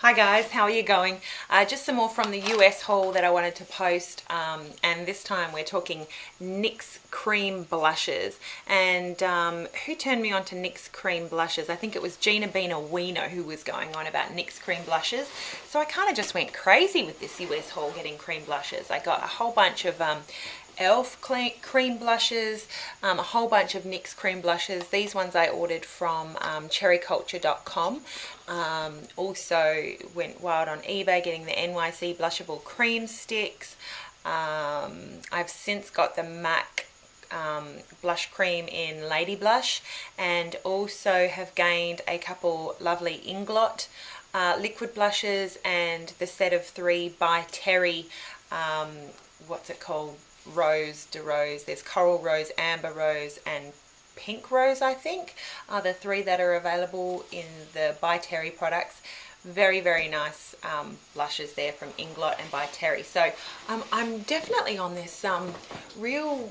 Hi guys, how are you going? Just some more from the US haul that I wanted to post, and this time we're talking NYX cream blushes. And who turned me on to NYX cream blushes? I think it was Gina Bina Wiener who was going on about NYX cream blushes. So I kind of just went crazy with this US haul getting cream blushes. I got a whole bunch of Elf cream blushes, a whole bunch of NYX cream blushes. These ones I ordered from cherryculture.com. Also went wild on eBay getting the NYC blushable cream sticks. I've since got the MAC blush cream in Lady Blush, and also have gained a couple lovely Inglot liquid blushes and the set of 3 by Terry, what's it called? Rose de Rose. There's Coral Rose, Amber Rose and Pink Rose, I think, are the 3 that are available in the By Terry products. Very, very nice blushes there from Inglot and By Terry. So I'm definitely on this real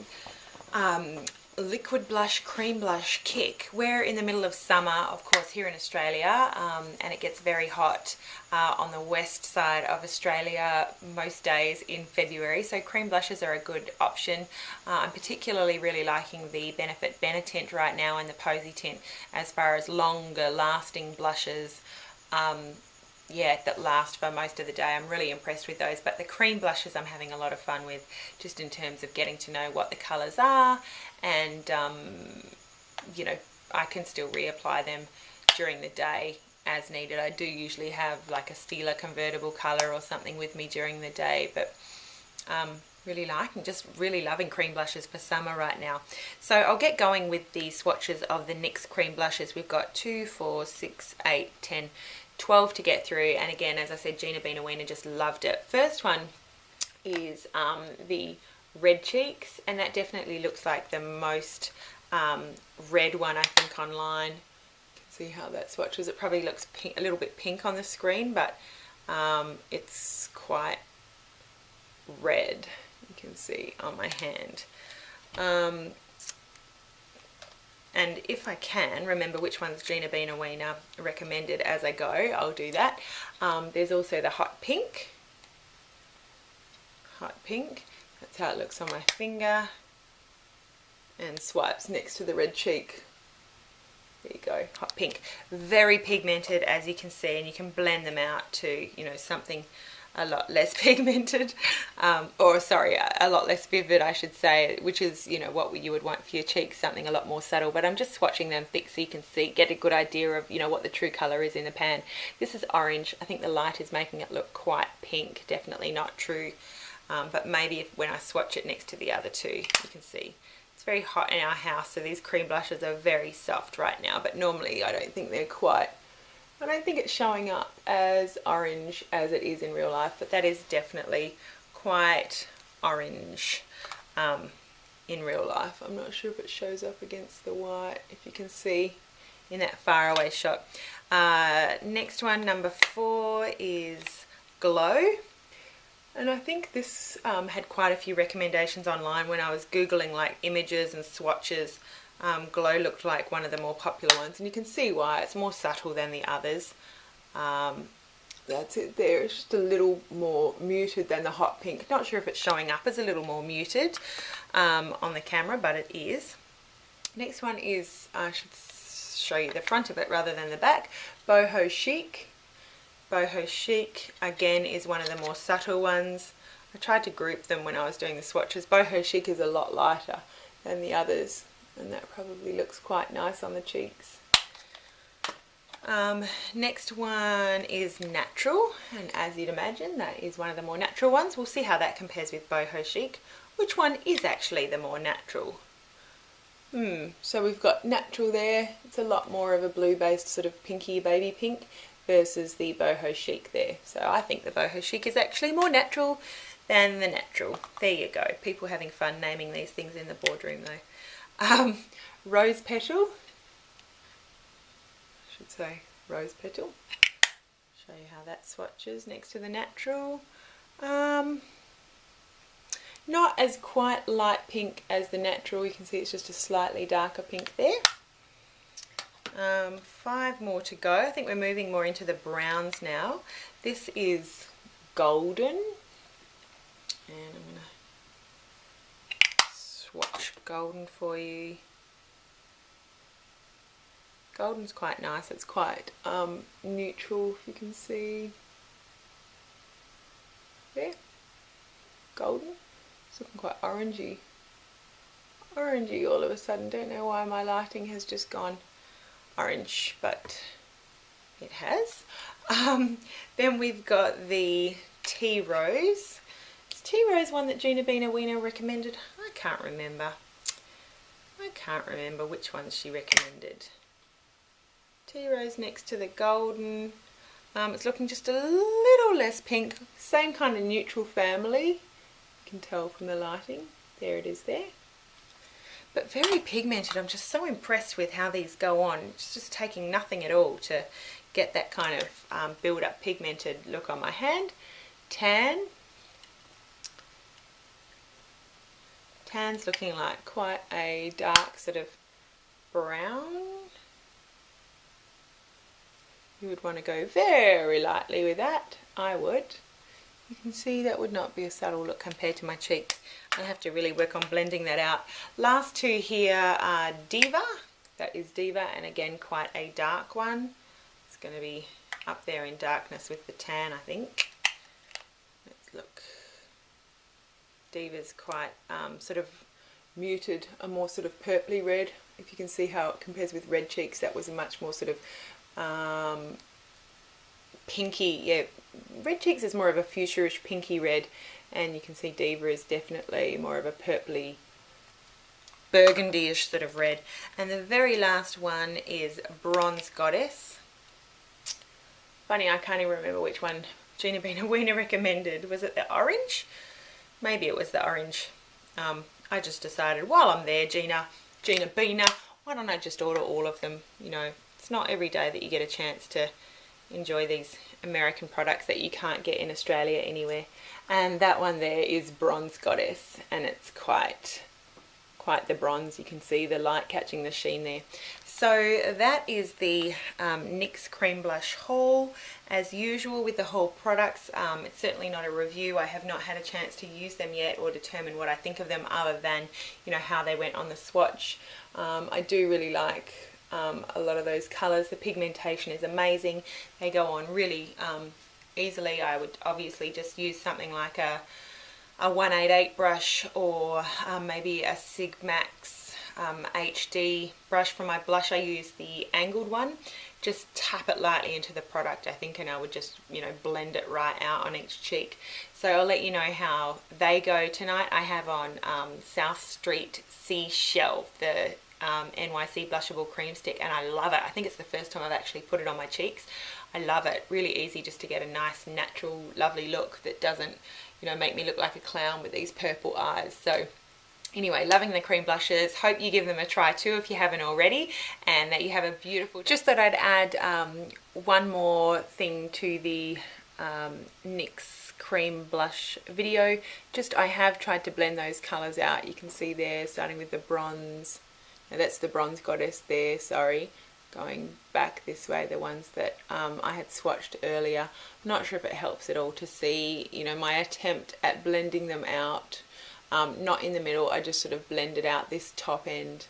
liquid blush, cream blush kick. We're in the middle of summer, of course, here in Australia, and it gets very hot on the west side of Australia most days in February, so cream blushes are a good option. I'm particularly really liking the Benefit Benetint right now and the Posy Tint as far as longer lasting blushes. Yeah, that last for most of the day. I'm really impressed with those, but the cream blushes I'm having a lot of fun with, just in terms of getting to know what the colours are, and you know, I can still reapply them during the day as needed. I do usually have like a Stila convertible colour or something with me during the day, but just really loving cream blushes for summer right now. So I'll get going with the swatches of the NYX cream blushes. We've got 2, 4, 6, 8, 10, 12 to get through, and again, as I said, Gina Bina Wiener just loved it. First one is the Red Cheeks, and that definitely looks like the most red one I think online. You can see how that swatches. It probably looks pink, a little bit pink on the screen, but it's quite red, you can see on my hand. And if I can remember which ones Gina Bina Wiener recommended as I go, I'll do that. There's also the Hot Pink. Hot Pink, that's how it looks on my finger. And swipes next to the Red Cheek. There you go, Hot Pink. Very pigmented, as you can see, and you can blend them out to, you know, something a lot less pigmented, or sorry, a lot less vivid, I should say, which is, you know, what you would want for your cheeks, something a lot more subtle. But I'm just swatching them thick so you can see, get a good idea of, you know, what the true colour is in the pan. This is orange. I think the light is making it look quite pink, definitely not true, but maybe when I swatch it next to the other two, you can see. It's very hot in our house, so these cream blushes are very soft right now, but normally I don't think it's showing up as orange as it is in real life, but that is definitely quite orange in real life. I'm not sure if it shows up against the white, if you can see in that far away shot. Next one, number 4, is Glow. And I think this had quite a few recommendations online when I was Googling like images and swatches. Glow looked like one of the more popular ones, and you can see why. It's more subtle than the others. That's it there. It's just a little more muted than the Hot Pink. Not sure if it's showing up as a little more muted on the camera, but it is. Next one is, I should show you the front of it rather than the back, Boho Chic. Boho Chic, again, is one of the more subtle ones. I tried to group them when I was doing the swatches. Boho Chic is a lot lighter than the others, and that probably looks quite nice on the cheeks. Next one is Natural, and as you'd imagine, that is one of the more natural ones. We'll see how that compares with Boho Chic. Which one is actually the more natural? So we've got Natural there. It's a lot more of a blue-based sort of pinky baby pink versus the Boho Chic there. So I think the Boho Chic is actually more natural than the Natural. There you go. People having fun naming these things in the boardroom though. Rose Petal. I should say Rose Petal. Show you how that swatches next to the Natural. Not as quite light pink as the Natural. You can see it's just a slightly darker pink there. 5 more to go. I think we're moving more into the browns now. This is golden, and I'm going to swatch golden for you. Golden's quite nice. It's quite neutral, if you can see. There. Golden. It's looking quite orangey. Orangey all of a sudden. Don't know why my lighting has just gone orange, but it has. Then we've got the Tea Rose. Is Tea Rose one that Gina Bina Weena recommended? I can't remember. I can't remember which ones she recommended. Tea Rose next to the golden. It's looking just a little less pink. Same kind of neutral family. You can tell from the lighting. There it is there. But very pigmented. I'm just so impressed with how these go on. It's just taking nothing at all to get that kind of build up pigmented look on my hand. Tan. Tan's looking like quite a dark sort of brown. You would want to go very lightly with that. I would. You can see that would not be a subtle look compared to my cheek. I have to really work on blending that out. Last two here are Diva. That is Diva, and again quite a dark one. It's going to be up there in darkness with the tan, I think. Let's look. Diva's quite sort of muted, a more sort of purpley red. If you can see how it compares with Red Cheeks, that was a much more sort of pinky. Yeah, Red Cheeks is more of a fuchsia-ish pinky red, and you can see Diva is definitely more of a purpley burgundy-ish sort of red. And the very last one is Bronze Goddess. Funny, I can't even remember which one Gina Bina Weena recommended. Was it the orange? Maybe it was the orange. I just decided while I'm there, Gina Bina, why don't I just order all of them? You know, it's not every day that you get a chance to enjoy these American products that you can't get in Australia anywhere. And that one there is Bronze Goddess, and it's quite the bronze. You can see the light catching the sheen there. So that is the NYX cream blush haul. As usual with the whole products, it's certainly not a review. I have not had a chance to use them yet or determine what I think of them, other than, you know, how they went on the swatch. I do really like a lot of those colours. The pigmentation is amazing. They go on really easily. I would obviously just use something like a 188 brush, or maybe a Sigmax HD brush. For my blush I use the angled one. Just tap it lightly into the product, I think, and I would just, you know, blend it right out on each cheek. So I'll let you know how they go tonight. I have on South Street Seashell, the NYC blushable cream stick, and I love it. I think it's the first time I've actually put it on my cheeks. I love it. Really easy just to get a nice natural lovely look that doesn't, you know, make me look like a clown with these purple eyes. So anyway, loving the cream blushes. Hope you give them a try too if you haven't already, and that you have a beautiful... Just thought I'd add one more thing to the NYX cream blush video. Just, I have tried to blend those colours out. You can see there, starting with the bronze. Now that's the Bronze Goddess there, sorry. Going back this way, the ones that I had swatched earlier. I'm not sure if it helps at all to see, you know, my attempt at blending them out. Not in the middle, I just sort of blended out this top end.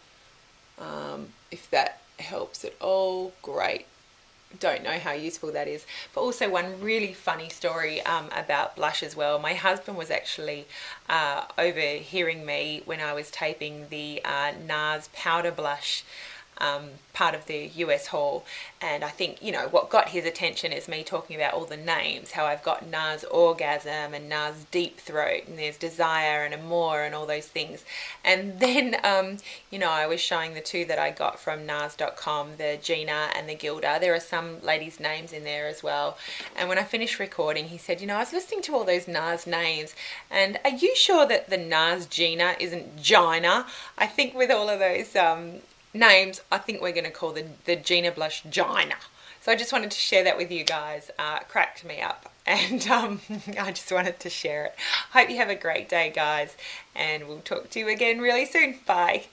If that helps at all, great. Don't know how useful that is. But also one really funny story about blush as well. My husband was actually overhearing me when I was taping the NARS powder blush part of the US haul, and I think, you know, what got his attention is me talking about all the names, how I've got NARS Orgasm and NARS Deep Throat, and there's Desire and Amore and all those things. And then you know, I was showing the two that I got from NARS.com, the Gina and the Gilda. There are some ladies' names in there as well. And when I finished recording, he said, you know, I was listening to all those NARS names, and are you sure that the NARS Gina isn't Gina? I think with all of those names, I think we're going to call the Gina blush Gina. So I just wanted to share that with you guys. Cracked me up, and I just wanted to share it. Hope you have a great day, guys, and we'll talk to you again really soon. Bye.